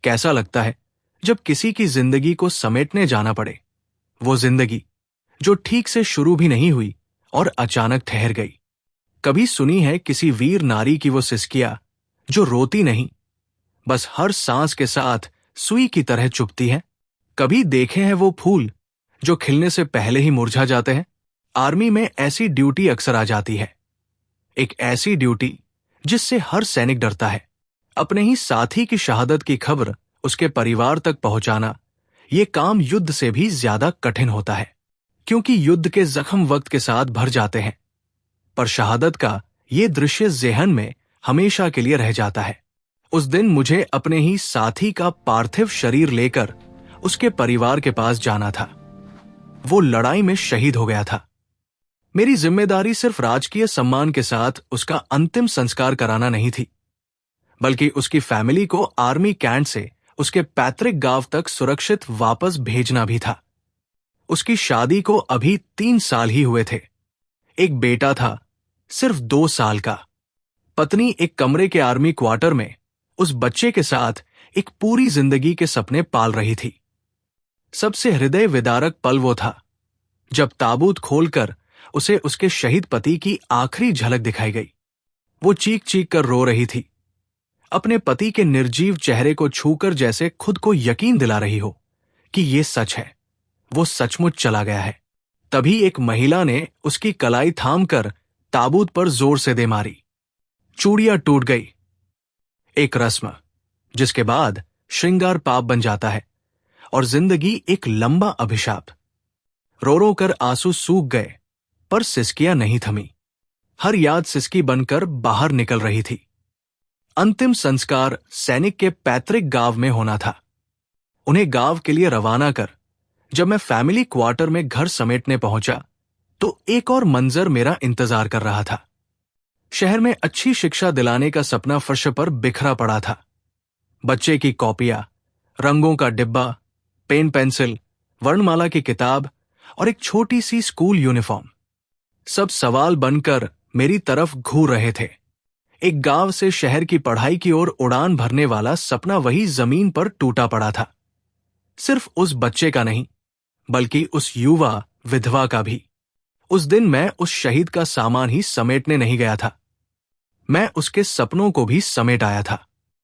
कैसा लगता है जब किसी की जिंदगी को समेटने जाना पड़े, वो जिंदगी जो ठीक से शुरू भी नहीं हुई और अचानक ठहर गई। कभी सुनी है किसी वीर नारी की वो सिसकियां जो रोती नहीं, बस हर सांस के साथ सुई की तरह चुभती है? कभी देखे हैं वो फूल जो खिलने से पहले ही मुरझा जाते हैं? आर्मी में ऐसी ड्यूटी अक्सर आ जाती है, एक ऐसी ड्यूटी जिससे हर सैनिक डरता है। अपने ही साथी की शहादत की खबर उसके परिवार तक पहुंचाना, ये काम युद्ध से भी ज्यादा कठिन होता है, क्योंकि युद्ध के जख्म वक्त के साथ भर जाते हैं, पर शहादत का ये दृश्य ज़हन में हमेशा के लिए रह जाता है। उस दिन मुझे अपने ही साथी का पार्थिव शरीर लेकर उसके परिवार के पास जाना था। वो लड़ाई में शहीद हो गया था। मेरी जिम्मेदारी सिर्फ राजकीय सम्मान के साथ उसका अंतिम संस्कार कराना नहीं थी, बल्कि उसकी फैमिली को आर्मी कैंट से उसके पैतृक गांव तक सुरक्षित वापस भेजना भी था। उसकी शादी को अभी 3 साल ही हुए थे। एक बेटा था, सिर्फ 2 साल का। पत्नी एक कमरे के आर्मी क्वार्टर में उस बच्चे के साथ एक पूरी जिंदगी के सपने पाल रही थी। सबसे हृदय विदारक पल वो था जब ताबूत खोलकर उसे उसके शहीद पति की आखिरी झलक दिखाई गई। वो चीख चीख कर रो रही थी, अपने पति के निर्जीव चेहरे को छूकर, जैसे खुद को यकीन दिला रही हो कि ये सच है, वो सचमुच चला गया है। तभी एक महिला ने उसकी कलाई थामकर ताबूत पर जोर से दे मारी। चूड़ियां टूट गई। एक रस्म जिसके बाद श्रृंगार पाप बन जाता है और जिंदगी एक लंबा अभिशाप। रो रो कर आंसू सूख गए, पर सिसकियां नहीं थमी। हर याद सिसकी बनकर बाहर निकल रही थी। अंतिम संस्कार सैनिक के पैतृक गांव में होना था। उन्हें गांव के लिए रवाना कर जब मैं फैमिली क्वार्टर में घर समेटने पहुंचा, तो एक और मंजर मेरा इंतजार कर रहा था। शहर में अच्छी शिक्षा दिलाने का सपना फर्श पर बिखरा पड़ा था। बच्चे की कॉपियां, रंगों का डिब्बा, पेन पेंसिल, वर्णमाला की किताब और एक छोटी सी स्कूल यूनिफॉर्म, सब सवाल बनकर मेरी तरफ घूर रहे थे। एक गांव से शहर की पढ़ाई की ओर उड़ान भरने वाला सपना वही जमीन पर टूटा पड़ा था। सिर्फ उस बच्चे का नहीं, बल्कि उस युवा विधवा का भी। उस दिन मैं उस शहीद का सामान ही समेटने नहीं गया था, मैं उसके सपनों को भी समेट आया था।